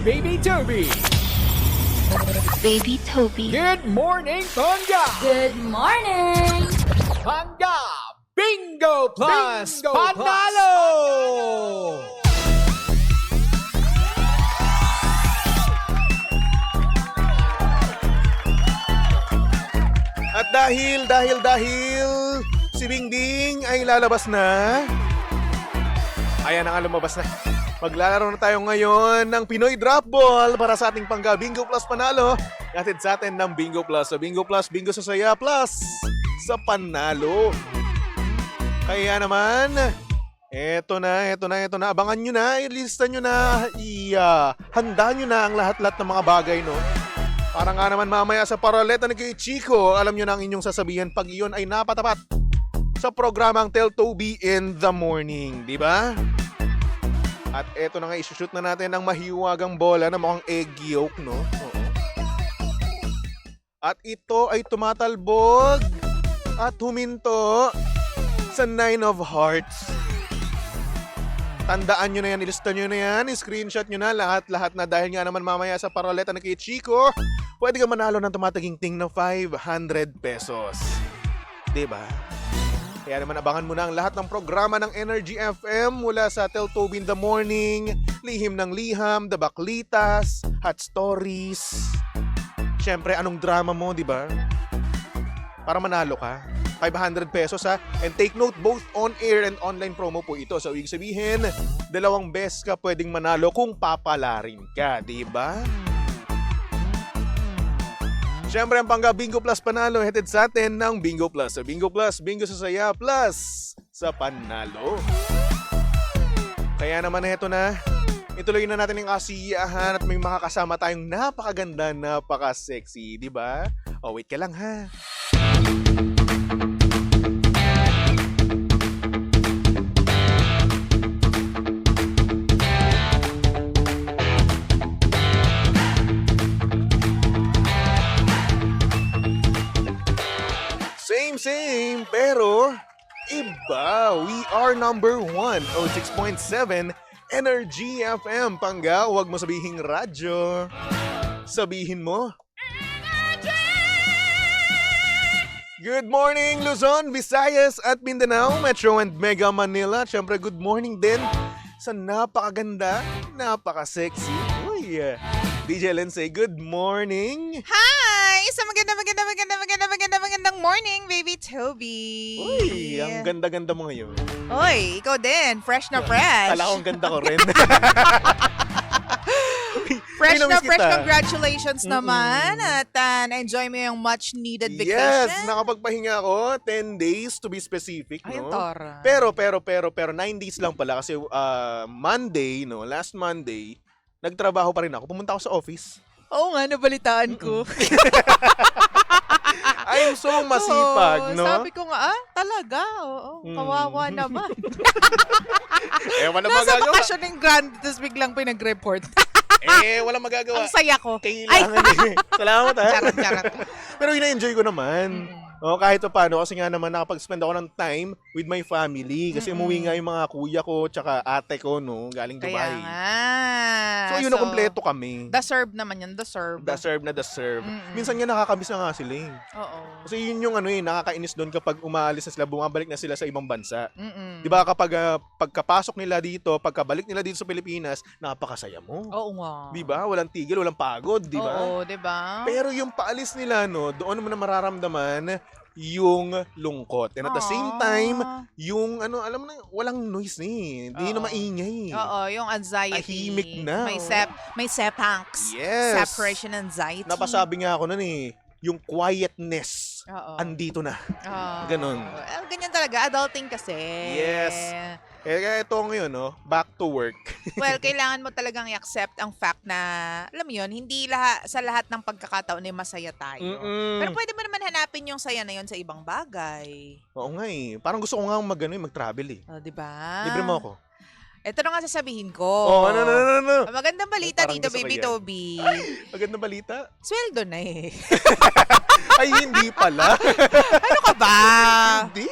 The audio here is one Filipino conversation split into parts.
Baby Toby. Baby Toby. Good morning, Panga. Good morning! Panga Bingo Plus Bingo Panalo. At dahil si Bingbing ay lalabas na. Ayan na nga, lumabas na. Maglalaro na tayo ngayon ng Pinoy Drop Ball para sa ating Pangga Bingo Plus Panalo. Hatid sa atin ng Bingo Plus. Sa Bingo Plus, Bingo sa Saya Plus sa Panalo. Kaya naman, eto na. Abangan nyo na, ilista nyo na, handa nyo na ang lahat-lahat ng mga bagay, no? Para nga naman mamaya sa paraleta ni kay Chico, alam nyo na ang inyong sasabihin pag iyon ay napatapat sa programang Tell Toby in the Morning, di ba? At eto na nga, isushoot na natin ang mahiwagang bola na mukhang egg yolk, no? Oo. At ito ay tumatalbog at huminto sa 9 of Hearts. Tandaan nyo na yan, ilista nyo na yan, screenshot nyo na lahat-lahat na dahil nga naman mamaya sa paroleta na kay Chico, pwede ka manalo ng tumataginting na 500 pesos. Diba? Kaya naman abangan mo na ang lahat ng programa ng Energy FM mula sa Tell Toby in the Morning, Lihim ng Liham, The Baklitas, Hot Stories. Siyempre, anong drama mo, diba? Para manalo ka. 500 pesos ha. And take note, both on-air and online promo po ito. So, ibig sabihin, 2 beses ka pwedeng manalo kung papalarin ka, di ba? Siyempre, ang Pangga Bingo Plus Panalo, headed sa atin ng Bingo Plus. Sa Bingo Plus, Bingo sa Saya Plus sa Panalo. Kaya naman, heto na. Ituloy na natin yung kasiyahan at may makakasama tayong napakaganda, napaka-sexy, di ba? Oh, wait ka lang ha. Same, pero iba. We are number 1, 06.7 Energy FM. Pangga, huwag mo sabihing radyo. Sabihin mo. Good morning, Luzon, Visayas at Mindanao, Metro and Mega Manila. Siyempre, good morning din sa napakaganda, napaka-sexy. Uy, DJ Lindsay, good morning. Hi! Isang magandang morning, baby Toby. Uy, ang ganda-ganda mo ngayon. Uy, ikaw din. Fresh na fresh. Kala ko ang ganda ko rin. Fresh Ay, na namiss fresh. kita. Congratulations naman. At na-enjoy mo yung much needed vacation. Yes, nakapagpahinga ako. 10 days to be specific, Ay, ang no? tara. Pero 9 days lang pala kasi Monday, no? Last Monday, nagtrabaho pa rin ako. Pumunta ako sa office. Oo nga, nabalitaan ko. I'm so masipag, Oo, no? Sabi ko nga, talaga? Oo, kawawa naman. Walang Nasa magagawa. bakasyon ng Grand, tapos biglang pinag-report. Walang magagawa. Ang saya ko. Kailangan eh. Salamat ha. Charot. Pero ina-enjoy ko naman. Kahit pa paano, kasi nga naman nakapag-spend ako ng time with my family. Kasi umuwi nga yung mga kuya ko, tsaka ate ko, no? Galing Dubai. Kaya nga. So, yun na kompleto kami. Deserve naman yan, deserve. Deserve. Minsan nga nakakamiss na nga sila eh. Oo. Kasi yun yung nakakainis doon kapag umaalis na sila, bumabalik na sila sa ibang bansa. Mm-mm. 'Di ba kapag pagkapasok nila dito, pagkabalik nila dito sa Pilipinas, napakasaya mo. Oo nga. 'Di ba? Walang tigil, walang pagod, 'di ba? Oo, di ba? Pero yung paalis nila, no, doon mo na mararamdaman yung lungkot. And at the same time, yung alam mo na, walang noise eh. Hindi na Oo. maingay. Oo, yung anxiety. Tahimik na, May sepangs. Yes. Separation anxiety. Napasabi nga ako nun eh, yung quietness, Oo. andito na. Oo. Ganon. Ganyan talaga. Adulting kasi. Yes. Kaya ito ngayon, no, back to work. Well, kailangan mo talagang i-accept ang fact na, alam mo yun, hindi sa lahat ng pagkakataon ay masaya tayo. Mm-mm. Pero pwede mo naman hanapin yung saya na yun sa ibang bagay. Oo nga eh. Parang gusto ko nga mag-travel eh. O, di ba? Libre mo ako. Ito na nga sasabihin ko. Oh, ano. Magandang balita Parang dito, gusto ko baby yan. Toby. Magandang balita. Sweldo na eh. Ay, hindi pala. Ano ka ba? Hindi.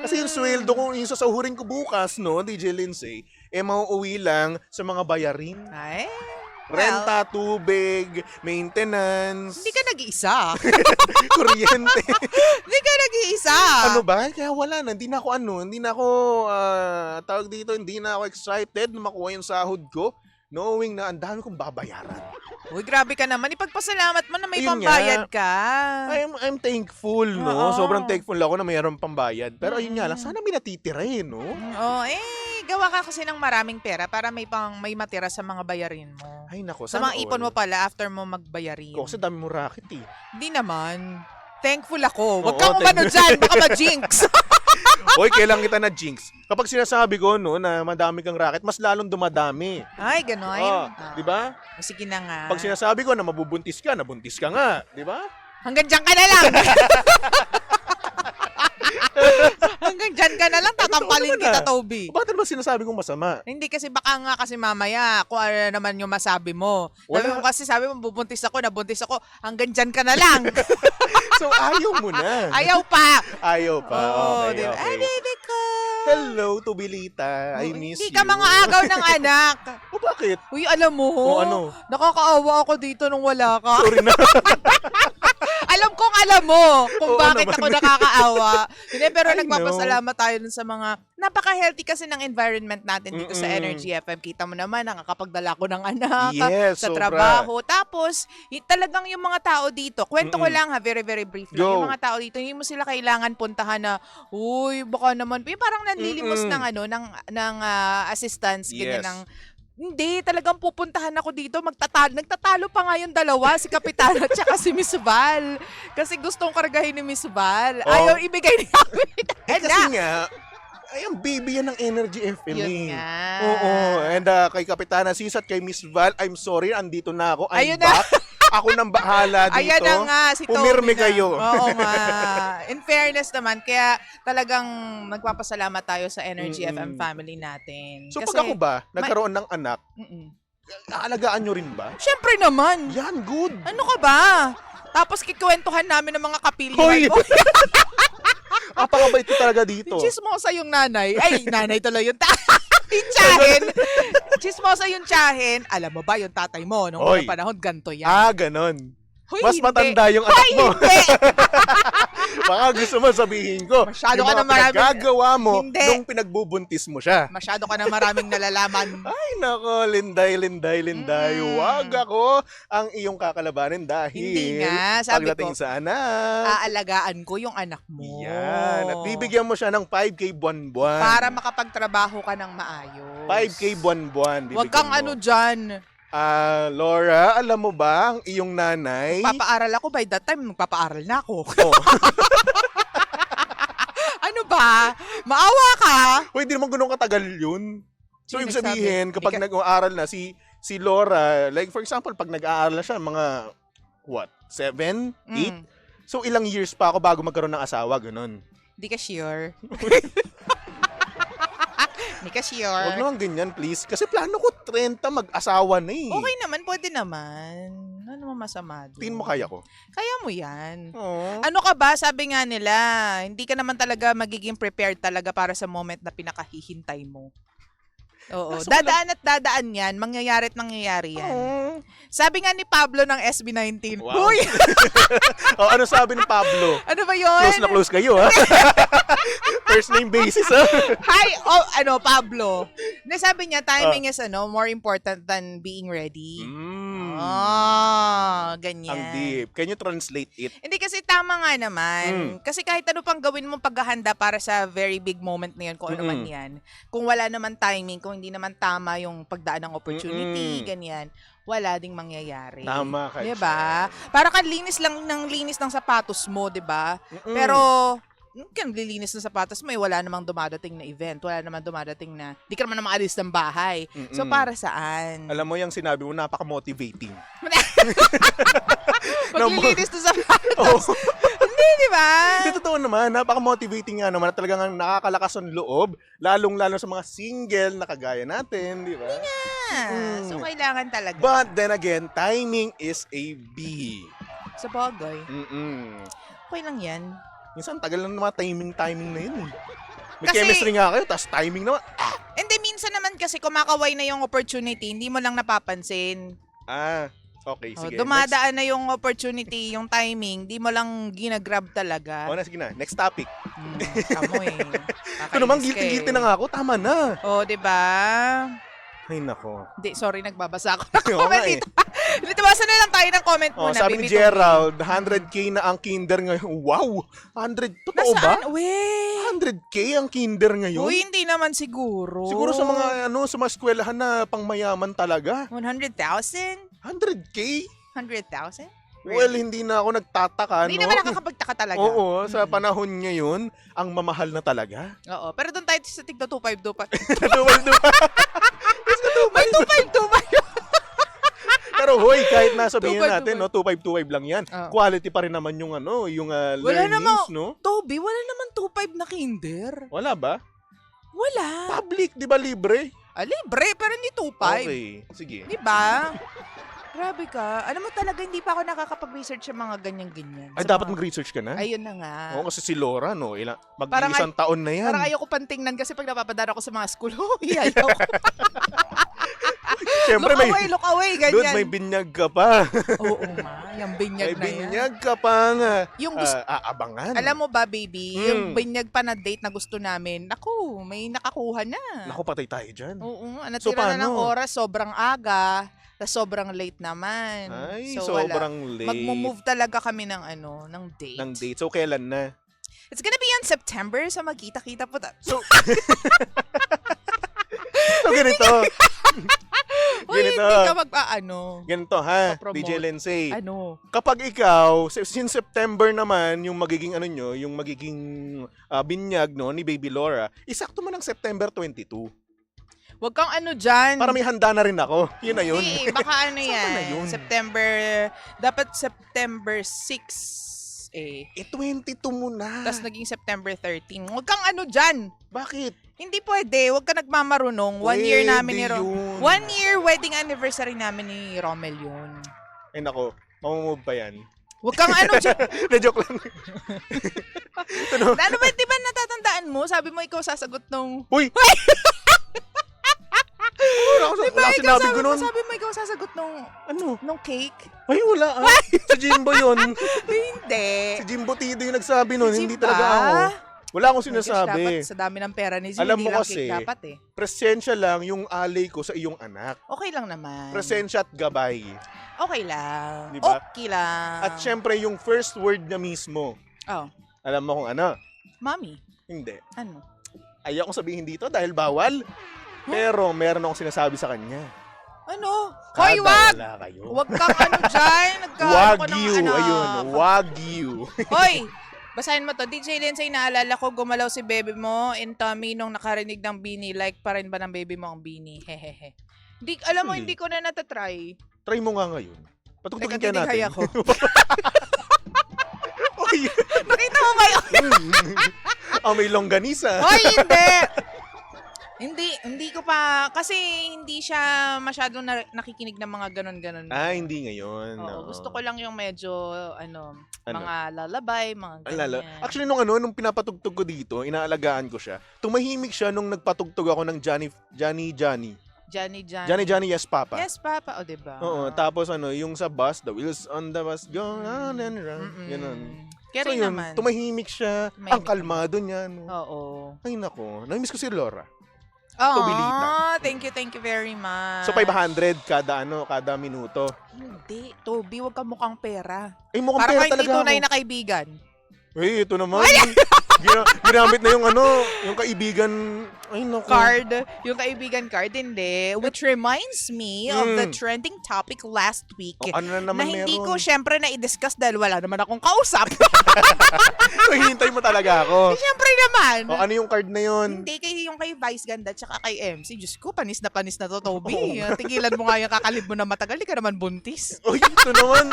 Kasi yung sweldo ko, yung sasahurin ko bukas, no, DJ Lindsay, mauuwi lang sa mga bayarin. Ay, Renta, tubig, maintenance, Hindi ka nag-iisa. kuryente. Hindi ka nag-iisa. Ano ba? Kaya wala na. Hindi na ako, tawag dito, hindi na ako excited na makuha yung sahod ko. Knowing na ang dami kong babayaran. Uy, grabe ka naman. Ipagpasalamat mo na may Yun pambayad ka. I'm thankful, no? Oo. Sobrang thankful ako na mayroon pambayad. Pero ayun nga lang, sana may natitira no? Gawa ka kasi ng maraming pera para may matira sa mga bayarin mo. Ay nako, Sa mga ipon mo pala after mo magbayarin. Kasi dami mo racket eh. Hindi naman. Thankful ako. Huwag Oo, kang umano dyan. Baka ma-jinx. Hoy, kailan kita na jinx? Kapag sinasabi ko no na madami kang racket, mas lalong dumadami. Ay, gano'n. Oh, 'di ba? Sige na nga. Pag sinasabi ko na mabubuntis ka, nabuntis ka nga, 'di ba? Hanggang dyan ka na lang. Hanggang dyan ka na lang. Tatampalin Totoo naman kita, ah. Toby. Bakit naman sinasabi kong masama? Hindi kasi baka nga kasi mamaya kung ano naman yung masabi mo. Sabi Wala. mo kasi sabi mo bubuntis ako, nabuntis ako, hanggang dyan ka na lang. So ayaw mo na. Ayaw pa. Ayaw pa. Oo, Okay, diba? okay. Ay, baby ko. Hello, Tubilita. I miss Hindi you. ka mga agaw ng anak. O bakit? Uy, alam mo, O ano? nakakaawa ako dito nung wala ka. Sorry na. Alam mo kung Oo bakit naman. ako nakakaawa. Hindi, pero I nagpapasalamat tayo dun sa mga napaka-healthy kasi ng environment natin dito sa Mm-mm. Energy FM. Kita mo naman, nakakapagdala ko ng anak Yes, sa sobra. trabaho. Tapos, talagang yung mga tao dito, kwento ko Mm-mm. lang ha, very, very briefly. Go. Yung mga tao dito, hindi mo sila kailangan puntahan na, uy, baka naman, yung parang nanlilimos Mm-mm. ng ng assistance, ganyan Yes. ng hindi, talagang pupuntahan ako dito. Nagtatalo pa nga yung dalawa, si Kapitan at saka si Miss Val. Kasi gustong kargahin ni Miss Val. Oh. Ayaw ibigay ni Kapitan. Kasi nga, ay, ang baby yan ng Energy FM. Yun eh. nga. Oo. And kay Kapitana Sis at kay Miss Val, I'm sorry, andito na ako. I'm Ayun na. back. Ako nang bahala dito. Ayan na nga, si Toby Pumirmi na. kayo. Oo nga. In fairness naman, kaya talagang nagpapasalamat tayo sa Energy FM Mm-mm. family natin. So Kasi, pag ako ba, nagkaroon ng anak, Mm-mm. aalagaan nyo rin ba? Syempre naman. Yan, good. Ano ka ba? Tapos kikwentuhan namin ng mga kapilya Hoy! mo. Apakabait ko talaga dito. Chismosa yung nanay. Ay, nanay tuloy yung yung tiyahin. Chismosa yung tiyahin. Alam mo ba yung tatay mo nung Hoy. unang panahon, ganto yan. Ganon. Hoy, Mas hindi. matanda yung anak mo. Hindi. Baka gusto mo sabihin ko, Masyado yung ka mga na maraming- pinaggagawa mo Hindi. nung pinagbubuntis mo siya. Masyado ka na maraming nalalaman. Ay, nako, Linday. Huwag ako ang iyong kakalabanin dahil Hindi nga, sabi pagdating ko, sa anak. aalagaan ko yung anak mo. Yan. At bibigyan mo siya ng 5K buwan-buwan. Para makapagtrabaho ka ng maayos. 5K buwan-buwan. Huwag kang ano dyan. Laura, alam mo ba ang iyong nanay? Papaaral ako, by that time, magpapaaral na ako. Oh. Ano ba? Maawa ka? Uy, di naman ganun katagal yun. So, Sino ibig sabihin, nagsabi? kapag Ika- nag-aaral na si Laura, like for example, pag nag-aaral na siya, mga, 7, 8? Mm. So, ilang years pa ako bago magkaroon ng asawa, ganun. Di ka sure. Di ka sure. Huwag naman ganyan, please. Kasi plano ko 30 mag-asawa na eh. Okay naman, pwede naman. Ano naman masama doon? Tingin mo kaya ko? Kaya mo yan. Oo. Ano ka ba? Sabi nga nila, hindi ka naman talaga magiging prepared talaga para sa moment na pinakahihintay mo. Oo. Kaso Dadaan at dadaan yan. Mangyayari at mangyayari yan. Oo. Sabi nga ni Pablo ng SB19. Wow. Uy! Ano sabi ni Pablo? Ano ba yun? Close na close kayo, ha? First name basis, ha? Hi! Oh, Pablo. Na sabi niya, timing is more important than being ready. Ganyan. Ang deep. Can you translate it? Hindi kasi tama nga naman. Kasi kahit ano pang gawin mong paghahanda para sa very big moment na yun, kung ano man yan, kung wala naman timing, kung hindi naman tama yung pagdaan ng opportunity, ganyan, wala ding mangyayari. Tama ka Diba? Para kang linis lang ng linis ng sapatos mo, diba? Pero, kan lilinis ng sapatos mo, wala namang dumadating na event, wala namang dumadating na, di ka naman na maalis ng bahay. So, para saan? Alam mo yung sinabi mo, napaka-motivating. Paglilinis ng sapatos. Oh. Hindi, di ba? Hindi, totoo naman. Napaka-motivating nga naman. At talagang nakakalakas ang loob. Lalong-lalo sa mga single na kagaya natin. Di ba? So, kailangan talaga. But then again, timing is a B. Sa bagay. Okay lang yan. Minsan, tagal lang naman timing na yun eh. May Kasi- chemistry nga kayo, tapos timing naman. And then, minsan naman kasi kumakaway na yung opportunity, hindi mo lang napapansin. Okay, Oh, sige. dumadaan na yung opportunity, yung timing, di mo lang ginagrab talaga. Sige na. Next topic. Kamo eh. Ito naman, guilty-guilty na nga ako. Tama na. Oh, di ba? Ay, nako. Di, sorry, nagbabasa ako ng Oo comment nga eh. dito. Basa na lang tayo ng comment muna. Sabi ni Baby Gerald, 100k na ang kinder ngayon. Wow! 100, totoo ba? Nasaan? Weh. 100k ang kinder ngayon? Uy, hindi naman siguro. Siguro sa mga sa mga eskwelahan na pangmayaman talaga. 100,000? 100k? 100,000? Well, hindi na ako nagtataka, Hindi no? naman nakakapagtaka talaga. Oo, sa panahon ngayon, ang mamahal na talaga. Oo, pero doon tayo sa tigda 252 pa. May 252 Pero hoy, kahit nasabihin 25, natin, no, 2525 lang yan. Oo. Quality pa rin naman yung yung Wala learnings, naman, no? Toby, wala naman 25 na kinder. Wala ba? Wala. Public, di ba libre? Libre, pero hindi 25. Okay, sige. Di ba? Grabe ka. Alam mo talaga, hindi pa ako nakakapag-research sa mga ganyan-ganyan. Ay, Sa dapat mga- mag-research ka na? Ayun na nga. Oo, kasi si Laura, no, Parang mag-iisang taon na yan. Parang ayoko pang tingnan kasi pag napapadara ko sa mga school, ayaw ko. Siyempre, Look away, dude, ganyan. may binyag ka pa. Oo nga, yung binyag May na yan. binyag ka pa nga. Yung gusto, Aabangan. alam mo ba, baby, Mm. yung binyag pa na date na gusto namin, naku, may nakakuha na. Naku, patay tayo dyan. Oo, So, natira na ng paano? oras, sobrang aga, tas sobrang late naman. Ay, so, wala. sobrang late. Magmo-move talaga kami ng ng date. Ng date. So, kailan na? It's gonna be on September, so magkita-kita po. So, so ganito. Uy, ganito. hindi ka Ganito ha, Pa-promote. DJ Lensay. ano. Kapag ikaw, since September naman, yung magiging yung magiging binyag no, ni Baby Laura, isakto mo ng September 22. Huwag kang dyan. Para may handa na rin ako. Yun na yun. Hindi, baka Saan yan. na yun? Dapat September 6 eh. 22 mo na. Tapos naging September 13. Huwag kang dyan. Bakit? Hindi pwede. Huwag ka nagmamarunong. 1 year namin ni Pwede yun. 1 year wedding anniversary namin ni Rommel yun. Ay nako, mamumove pa yan. Huwag kang dyan. Na-joke lang. Ano ba, di ba natatandaan mo? Sabi mo ikaw sasagot nung... Uy! Wala akong sinabi ko nun. Sabi mo ikaw sasagot nung Ano? cake? Ay, wala. Si Jimbo yun. Hindi. Si Jimbo Tido yung nagsabi nun. Si Hindi Jimba? talaga ako. Wala akong Dapat sinasabi. sa dami ng pera ni Jim, Alam hindi mo lang kasi, cake dapat eh. Presensya lang yung alay ko sa iyong anak. Okay lang naman. Presensya at gabay. Okay lang. Diba? Okay lang. At syempre, yung first word niya mismo. Oh, Alam mo kung ano? Mami, Hindi. ano? Ayaw kong sabihin dito dahil bawal. Pero meron akong sinasabi sa kanya. Ano? Hoy, Kada wag! wala kayo. Wag kang dyan. Nagkaano ko ng Wagyu. Ayun, Wagyu. Hoy! Basahin mo to. DJ Lensay, naalala ko gumalaw si baby mo in tummy nung nakarinig ng bini. Like pa rin ba ng baby mo ang bini? Hehehe. Alam mo, Actually, hindi ko na natatry. Try mo nga ngayon. Patugtugin Teka, kaya natin. titighay ako. Uy! Nakita mo ba yun? May longganisa. Hoy, hindi! Hindi ko pa, kasi hindi siya masyadong nakikinig ng mga ganon-ganon. Hindi ngayon. Oo, Oo. gusto ko lang yung medyo, mga lalabay, mga Alala. ganyan. Actually, nung pinapatugtog ko dito, inaalagaan ko siya. Tumahimik siya nung nagpatugtog ako ng Johnny. Johnny, yes, Papa. Yes, Papa. O, diba? Oo, tapos yung sa bus, the wheels on the bus go round and round. Ganun. Kaya So rin yun, naman. tumahimik siya. Tumahimik Ang kalmado niya. No? Oo. Ay nako, namimiss ko si Laura. Oh, Tobilita. thank you very much. So 500 kada minuto. Hindi, Toby, wag ka mukhang pera. Ay mukhang Parang pera hindi talaga tunay ako. na kaibigan. Ay, ito naman. Ginamit na yung kaibigan. Ay nako. Card, yung kaibigan card, hindi. Which reminds me of the trending topic last week. Ano na naman na hindi meron? ko syempre na i-discuss dahil wala naman akong kausap. Hihintay mo talaga ako. Syempre naman. Ano yung card na yun? Hindi, yung kay Vice Ganda tsaka kay MC. Diyos ko, panis na to, Toby. Oo. Tigilan mo nga yung kakalib mo na matagal. Di ka naman buntis. Uy, ito naman.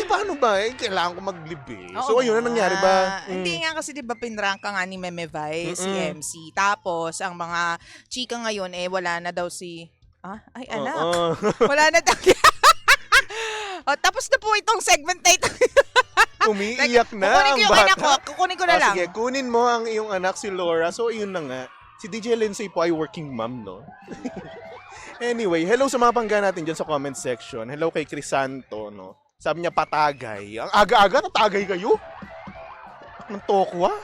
Paano ba? Kailangan ko mag-live eh. So, Oo ayun, nga. nangyari ba? Hindi nga kasi di ba pinranka nga ni Meme Vice, si Mm-mm. MC. Tapos, ang mga chika ngayon, wala na daw si... Ay, anak. Oo. Wala na daw. Tapos na po itong segment na ito. Umiiyak na Kukunin ang ko yung bata. anak ko. Kukunin ko na lang. Sige, kunin mo ang iyong anak si Laura. So, ayun na nga. Si DJ Lindsay po ay working mom, no? Anyway, hello sa mga pangga natin dyan sa comment section. Hello kay Crisanto, no? Sabi niya, patagay. Ang aga-aga, tatagay kayo? Ng tokwa?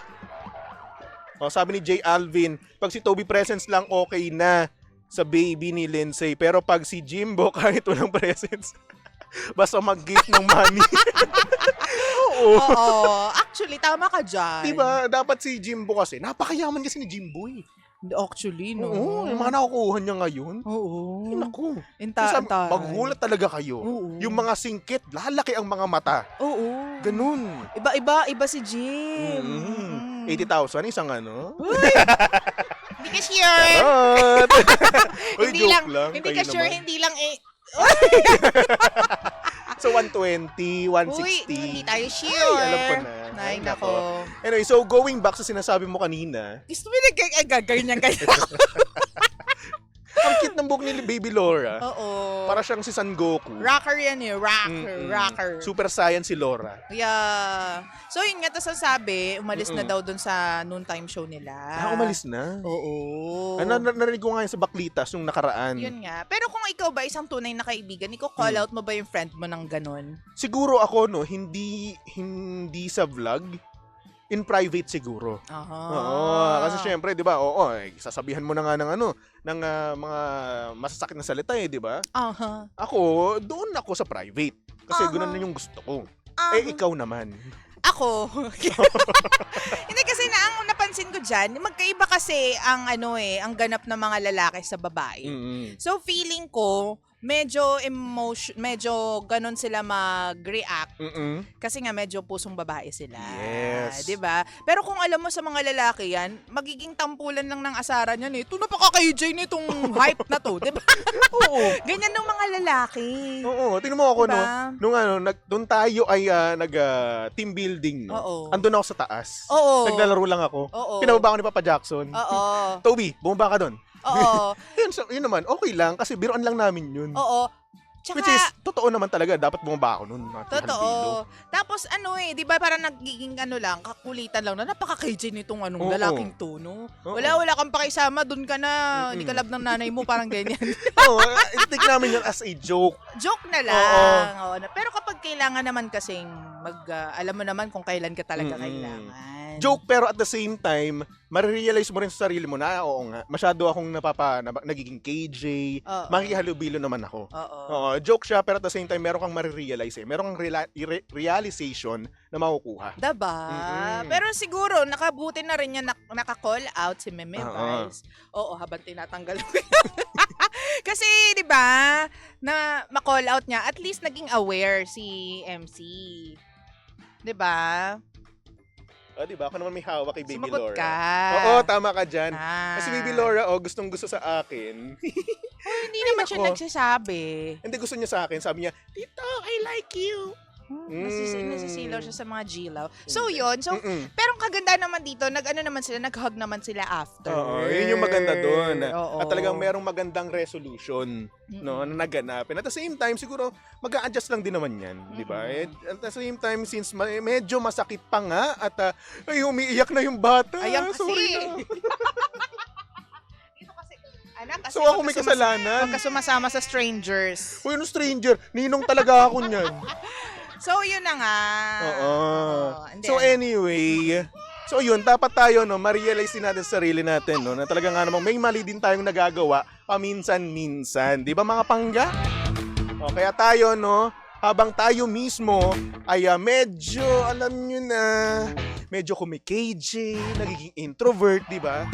O, sabi ni J. Alvin, pag si Toby presents lang, okay na sa baby ni Lindsay. Pero pag si Jimbo, kahit walang presents, basta mag-gift ng money. Oo. Oo. Actually, tama ka dyan. Diba? Dapat si Jimbo kasi, napakayaman kasi ni Jimbo eh. Actually, no. Oo, yung mga nakukuha niya ngayon. Oo. Ay, naku. Intaan. Magugulat talaga kayo. Oo. Yung mga singkit, lalaki ang mga mata. Oo. Ganun. Iba si Jim. Mm. 80,000, isang ano? Hindi ka sure. Charot! Uy, Hindi joke lang. Hindi Kayo ka sure, naman. hindi lang eh. So, 120, 160. Uy, hindi tayo sure. Ay, alam ko na. Ay, nako. Anyway, so going back sa sinasabi mo kanina, Gusto mo ganyan. ang cute ng buhok ni Baby Laura. Oo. Para siyang si Son Goku. Rocker yan eh. Mm-mm. Rocker. Super Saiyan si Laura. Yeah. So, yun nga, tas ang sabi, umalis na Mm-mm. daw dun sa noontime show nila. Umalis na. Oo. Narinig ko nga yun sa Baklitas nung nakaraan. Yun nga. Pero kung ikaw ba isang tunay na kaibigan, call out mo ba yung friend mo ng ganun? Siguro ako, no, hindi sa vlog. In private siguro. Aha. Oo, kasi syempre, 'di ba? Oo, sasabihan mo na nga ng mga masasakit na salita di ba? Aha. Ako, doon ako sa private. Kasi Aha. ganoon na yung gusto ko. Aha. Ikaw naman. Ako. Hindi kasi ang napansin ko diyan, magkaiba kasi ang ang ganap ng mga lalaki sa babae. Mm-mm. So feeling ko medyo ganon sila mag-react Mm-mm. kasi nga medyo pusong babae sila. Yes. 'Di ba? Pero kung alam mo sa mga lalaki yan, magiging tampulan lang ng asaran yan eh. Ito napaka-KJ nitong hype na to, 'di ba? Oo. Ganyan ng mga lalaki. Oo, tingnan mo ako Diba? nung doon tayo ay team building, no. Oo. Andun ako sa taas. Oo. Naglalaro lang ako. Oo. Pinababa ako ni Papa Jackson. Oo. Toby, bumaba ka doon. Oo. Yun naman, okay lang kasi biruan lang namin yun. Oo. Tsaka, Which is, totoo naman talaga, dapat bumaba ako nun. totoo. Tapos di ba parang nagiging lang, kakulitan lang na napaka-KJ nitong Oo. lalaking to, no? Oo. Wala kang pakisama, dun ka na, hindi ka love ng nanay mo, parang ganyan. Oo, take namin yun as a joke. Joke na lang. Oo. Pero kapag kailangan naman kasing alam mo naman kung kailan ka talaga kailangan. Joke, pero at the same time, marirealize mo rin sa sarili mo na, oo nga, masyado akong nagiging KJ, Oo. makikihalubilo naman ako. Oo. Oo, joke siya, pero at the same time, meron kang marirealize meron kang realization na makukuha. Diba? Mm-mm. Pero siguro, nakabuti na rin niya naka-call out si Meme Oo. Vice. Oo, habang tinatanggal ko. Kasi, di ba, na ma-call out niya, at least naging aware si MC. Di ba? Diba? Ako naman may hawak kay Baby Sumagot Laura. ka. Oo, tama ka dyan. Ah. Kasi Baby Laura, gustong-gusto sa akin. Hindi naman siya nako. nagsasabi. Hindi, gusto niya sa akin. Sabi niya, Tito, I like you. Nasisilaw siya sa mga G-Law. So, yun. So, Mm-mm. pero ang kaganda naman dito, nag-hug naman sila after. Oo, yun yung maganda doon. Oo. At talagang merong magandang resolution, no, na naganapin. At the same time, siguro, mag-a-adjust lang din naman yan, di ba? At the same time, since medyo masakit pa nga, at umiiyak na yung bata. Ayan kasi. Sorry na. Dito kasi, anak, kasi So, ako may kasalanan. Huwag ka sumasama sa strangers. Uy, ano stranger? Ninong talaga ako niyan. So, yun na nga. Oo. And So, then, anyway, so yun, dapat tayo, no, ma-realize din natin sa sarili natin, no, na talaga nga namang may mali din tayong nagagawa paminsan-minsan. Di ba, mga pangga? O, kaya tayo, no, habang tayo mismo ay medyo, alam nyo na, medyo kumi-KJ, nagiging introvert, di ba?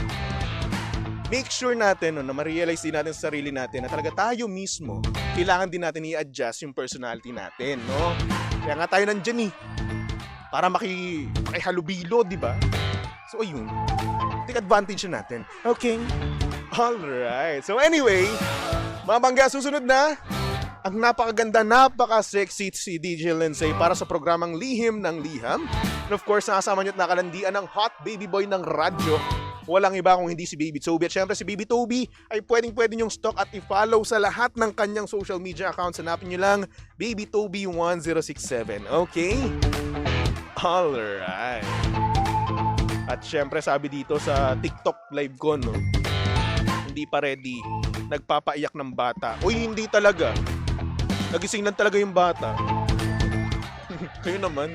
Make sure natin, no, na ma-realize din natin sa sarili natin na talaga tayo mismo, kailangan din natin i-adjust yung personality natin, no? Kaya nga tayo nandyan para makihalubilo, di ba? So, ayun. Take advantage na natin. Okay? Alright. So, anyway, mga bangga, susunod na ang napakaganda, napaka-sexy si DJ Lindsay para sa programang Lihim ng Liham. And of course, nakasama nyo at nakalandian ng hot baby boy ng radyo. Walang iba kung hindi si Baby Toby. At syempre si Baby Toby ay pwedeng-pwede nyong stalk at i-follow sa lahat ng kanyang social media accounts. Hanapin nyo lang Baby Toby 1067. Okay? Alright. At syempre sabi dito sa TikTok live ko, no, Hindi pa ready. Nagpapaiyak ng bata. Uy, hindi talaga. Nagising lang talaga yung bata. Kayo naman.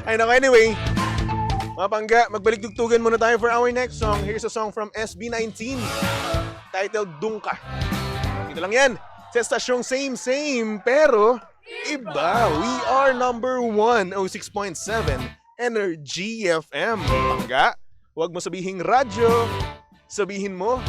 Ay nako, anyway. Mga pangga, magbalik dugtugan muna tayo for our next song. Here's a song from SB19 titled Dungka. Ito lang yan. Sa stasyong same, pero iba. We are number 1, 06.7 Energy FM. Pangga, huwag mo sabihing radyo. Sabihin mo,